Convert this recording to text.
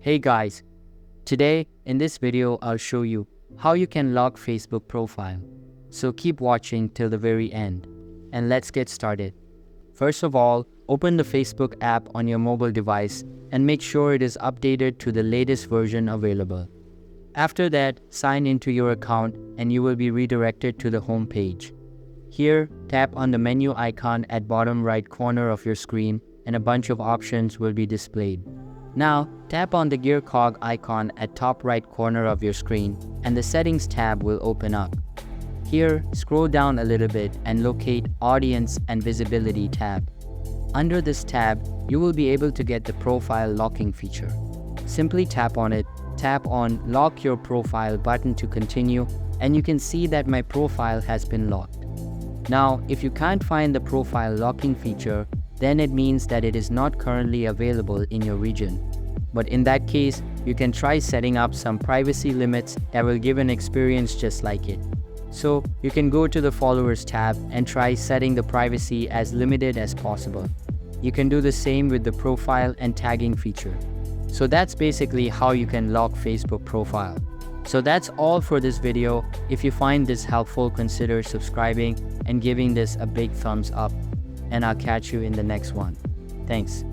Hey guys, today in this video I'll show you how you can lock Facebook profile. So keep watching till the very end and let's get started. First of all, open the Facebook app on your mobile device and make sure it is updated to the latest version available. After that, sign into your account and you will be redirected to the home page. Here, tap on the menu icon at bottom right corner of your screen and a bunch of options will be displayed. Now, tap on the gear cog icon at top right corner of your screen and the settings tab will open up. Here, scroll down a little bit and locate Audience and Visibility tab. Under this tab, you will be able to get the profile locking feature. Simply tap on it, tap on Lock Your Profile button to continue, and you can see that my profile has been locked. Now, if you can't find the profile locking feature, then it means that it is not currently available in your region. But in that case, you can try setting up some privacy limits that will give an experience just like it. So you can go to the Followers tab and try setting the privacy as limited as possible. You can do the same with the profile and tagging feature. So that's basically how you can lock Facebook profile. So that's all for this video. If you find this helpful, consider subscribing and giving this a big thumbs up. And I'll catch you in the next one. Thanks.